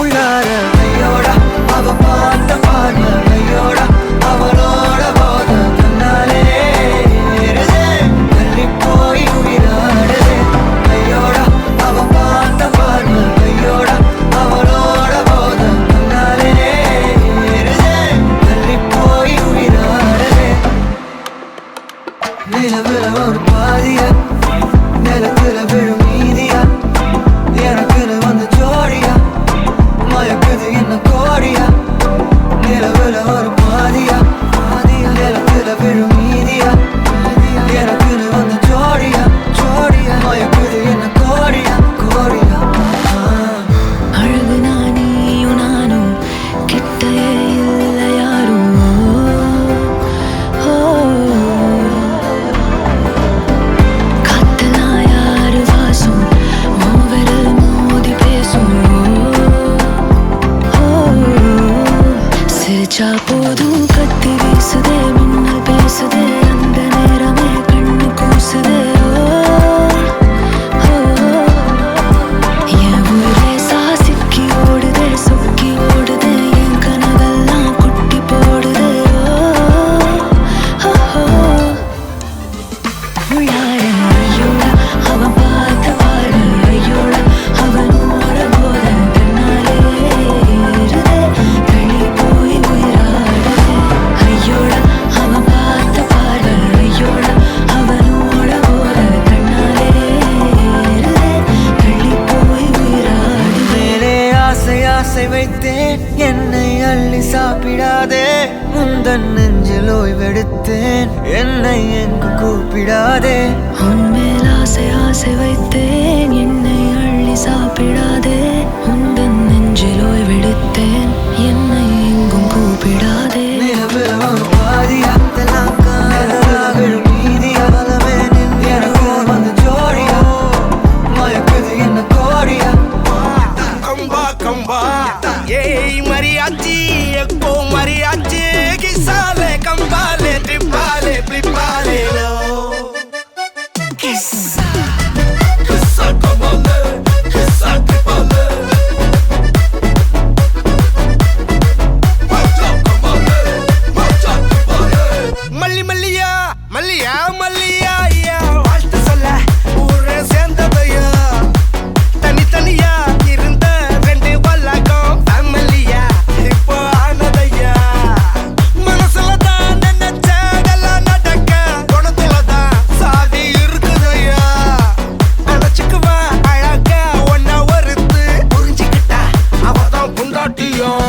உள்ளார கையோட அவ பார்த்த பார்வை கையோட அவளோட போத தன்னாலே தள்ளி போய் உயிராடுதே கையோட அவ பார்த்த பார்வை கையோட அவளோட போத தன்னாலே தள்ளி போய் உயிராடுதே நிலவுல ஒரு பாதியா நிலத்துல விழும் மீதியா எனக்குன்னு வந்து ஜோடியா மயக்குது என்ன கோடியா நிலவுல ஒரு பாதியா நிலத்துல விழும் மீதியா எனக்குன்னு வந்து ஜோடியா மயக்குது என்ன கோடியா அழகு நானியும் நானும் கிட்டயே இல்ல யாரும் காத்தலாம் யாரு வாசம் விரல் மோதி பேசும் சிரிச்சா போதும் கத்தி வீசுதே மின்னல் பேசுதே அந்த நேரமே கண்ணு கூசுதே என் ஊரே சாசிக்கி ஓடுதே சொக்கி ஓடுதே என் கனவெல்லாம் குட்டி போடுதே உள்ளார ஐயோட அவன் பார்த்த பார்வை ஐயோட அவனோட போத தன்னாலே தள்ளி போய் உயிராடுதே ஐயோட அவன் பார்த்த பார்வை ஐயோட அவனோட போத தன்னாலே தள்ளி போய் உயிராடுதே மேலே ஆசை ஆசை வைத்தேன் என்னை அள்ளி சாப்பிடாதே முந்தன் நெஞ்சில் ஓய்வெடுத்தேன் என்னை எங்கு கூப்பிடாதே உன்மேல் ஆசை ஆசை வைத்தேன் என்னை அள்ளி சாப்பிடாதே உந்தன் நெஞ்சில் ஓய்வெடுத்தேன் என்னை எங்கும் கூப்பிடாதே நிலவுல ஒரு பாதியா நிலத்துல விழும் மீதியா எனக்கு வந்து ஜோடியா மயக்குது என்ன கோடியா Comba, yey mariachi, eko mariachi, kisale, kambale, tripale, flipale, lo. Kissa, kambale, kissa tripale. Macha kambale, macha tripale. Malliya, ya. வாழ்த்து சொல்ல ஊரே சேர்ந்ததையா தனித்தனியா இருந்த ரெண்டு வல்லகம் ஃபேமிலியா இப்போ ஆனதையா மனசுல தான் நினைச்சதெல்லாம் நடக்க குணத்துல தான் சாதி இருக்குதையா நினைச்சுக்குவா அழகா ஒன்ன ஒருத்து புரிஞ்சுக்கிட்டா அவதான் புண்டாட்டியும்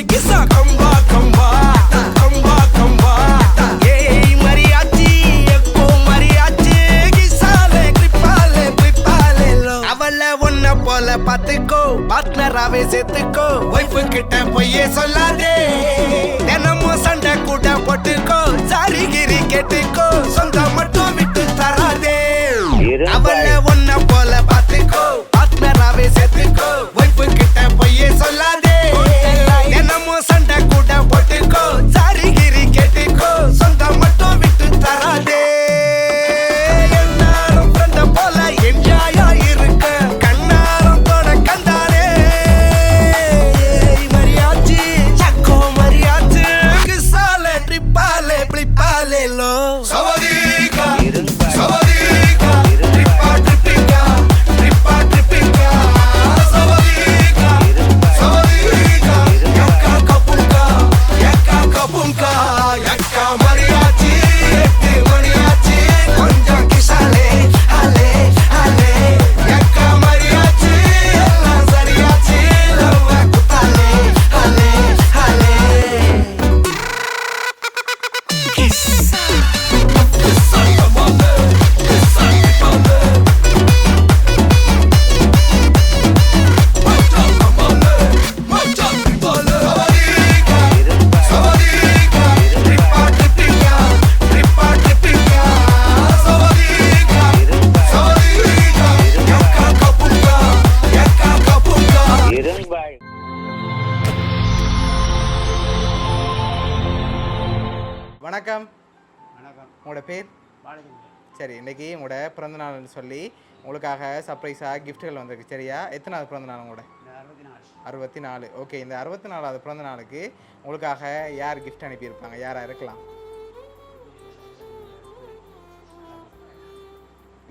Kissa kamba yey mariachi eko mariachi kisale tripale lo அவள ஒன்ன போல பாத்துக்கோ பார்ட்னராவே சேர்த்துக்கோ வைஃப் கிட்ட போயே சொல்லாதே தினமும் சண்டை கூட போட்டுக்கோ சாரி கிரி கேட்டுக்கோ சொந்தம் மட்டும் விட்டு தராதே அவள ஒன்ன போல பாத்துக்கோ பார்ட்னராவே சேர்த்துக்கோ வைஃப் கிட்ட போயே சொல்லாதே தினமும் சண்டை கூட போட்டுக்கோ சாரி கிரி கேட்டுக்கோ சொந்தம் மட்டும் விட்டு தராதே எல்லாரும் ஃப்ரெண்ட போல என்ஜாயா இருக்க கண்ணாரம் தொட கண்டாரே மரியாச்சி சக்கோ மரியாச்சி கிசாலே ட்ரிப்பாலே பிளிப்பாலே லோ சவதிகா வணக்கம். வணக்கம். உங்களோட பேர்? பாலச்சந்திரன். சரி, இன்றைக்கி உங்களோட பிறந்தநாள்னு சொல்லி உங்களுக்காக சர்ப்ரைஸாக கிஃப்ட்டுகள் வந்திருக்கு. சரியா? எத்தனாவது பிறந்தநாள் உங்களோட? 64. 64. ஓகே, இந்த 64வது பிறந்த நாளுக்கு உங்களுக்காக யார் கிஃப்ட் அனுப்பியிருப்பாங்க? யாராக இருக்கலாம்?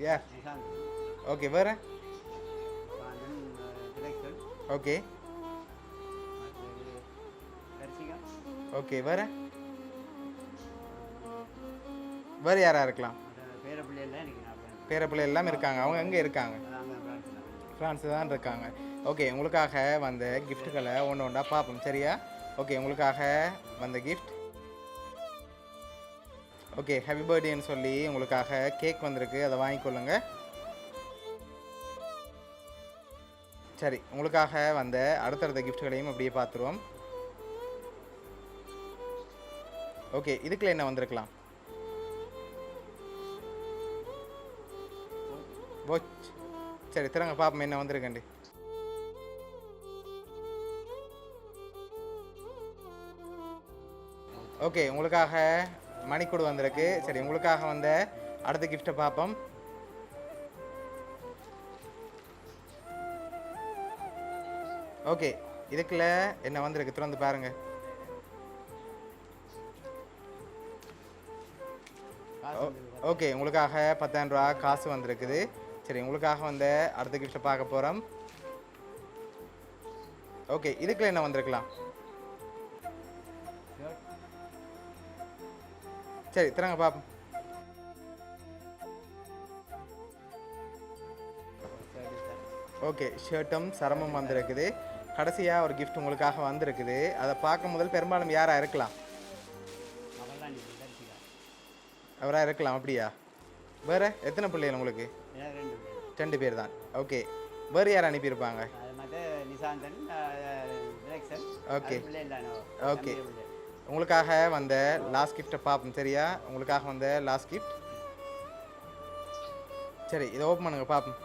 யார்? நிசாந்த். ஓகே, வேறு? திலக்ஷன். ஓகே தர்சிகா. ஓகே, வேறு? வேறு யாராக இருக்கலாம்? பேர பிள்ளைலாம் எனக்கு ஞாபகம். பேர பிள்ளை எல்லாம் இருக்காங்க. அவங்க எங்கே இருக்காங்க? நாங்கள் ஃப்ரான்ஸில் தான் இருக்காங்க. ஓகே, உங்களுக்காக வந்த கிஃப்ட்டுகளை ஒன்று ஒன்றா பார்ப்போம். சரியா? ஓகே, உங்களுக்காக வந்த கிஃப்ட். ஓகே, ஹாப்பி பர்த்டேன்னு சொல்லி உங்களுக்காக கேக் வந்திருக்கு, அதை வாங்கிக்கொள்ளுங்க. சரி, உங்களுக்காக வந்த அடுத்தடுத்த கிஃப்ட்டுகளையும் அப்படியே பார்த்துருவோம். ஓகே, இதுக்குள்ள என்ன வந்திருக்கலாம்? வாட்ச். சரி, திறங்க பார்ப்போம் என்ன வந்திருக்கண்டு. ஓகே, உங்களுக்காக மணிக்கூடு வந்திருக்கு. சரி, உங்களுக்காக வந்த அடுத்த கிஃப்ட்டை பார்ப்போம். ஓகே, இதுக்குள்ள என்ன வந்திருக்கு திறந்து பாருங்க. ஓகே, உங்களுக்காக 10,000 ரூபா காசு வந்திருக்குது. சரி, உங்களுக்காக வந்த அடுத்த கிஃப்ட்டை பார்க்க போகிறோம். ஓகே, இதுக்குள்ள என்ன வந்திருக்கலாம்? சரி, திறங்க பார்ப்போம். ஓகே, ஷர்ட்டும் சரமும் வந்திருக்குது. கடைசியாக ஒரு கிஃப்ட் உங்களுக்காக வந்திருக்குது. அதை பார்க்கும் முதல் பெரும்பாலும் யாராக இருக்கலாம்? அவராக இருக்கலாம். அப்படியா? வேறு எத்தனை பிள்ளைகள் உங்களுக்கு? 2 பேர் தான். ஓகே, வேறு யார் அனுப்பியிருப்பாங்க? நிசாந்தன், திலக்ஷன். ஓகே ஓகே, உங்களுக்காக வந்த லாஸ்ட் கிஃப்ட்டை பார்ப்போம். சரியா? உங்களுக்காக வந்த லாஸ்ட் கிஃப்ட். சரி, இதை ஓப்பன் பண்ணுங்க பார்ப்போம்.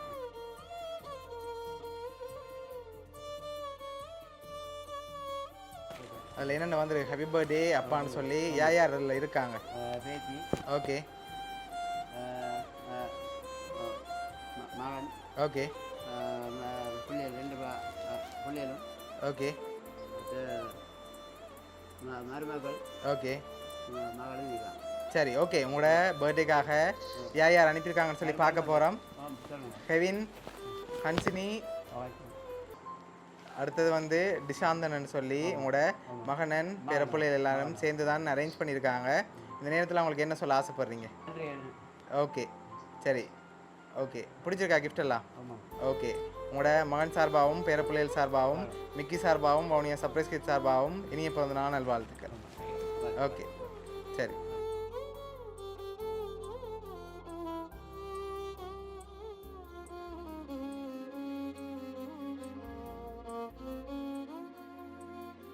அதில் என்னென்ன வந்துருக்கு? ஹாப்பி பர்த்டே அப்பான்னு சொல்லி யார் அதில் இருக்காங்க? பேத்தி. ஓகே மகன். ஓகே பிள்ளைகள் 2 பிள்ளைகளும். ஓகே மருமகள். ஓகே மகளும் இருக்காங்க. சரி, ஓகே, உங்களோட பர்த்டேக்காக யார் அனுப்பியிருக்காங்கன்னு சொல்லி பார்க்க போகிறோம். கெவின், ஹன்சினி, அடுத்தது வந்து டிஷாந்தனன் சொல்லி உங்களோட மகனன் பிறப்பிள்ளைகள் எல்லாரும் சேர்ந்து தான் அரேஞ்ச் பண்ணியிருக்காங்க. இந்த நேரத்தில் அவங்களுக்கு என்ன சொல்ல ஆசைப்படுறீங்க? ஓகே சரி, ஓகே, பிடிச்சிருக்கா கிஃப்ட் எல்லாம்? ஓகே, உங்களோட மகன் சார்பாகவும் பேரப்பிள்ளைகள் சார்பாகவும் மிக்கி சார்பாகவும் வவுனியா சர்ப்ரைஸ் கிட் சார்பாகவும் இனிய பிறந்த நாள் நல்வாழ்த்துக்கள். ஓகே சரி.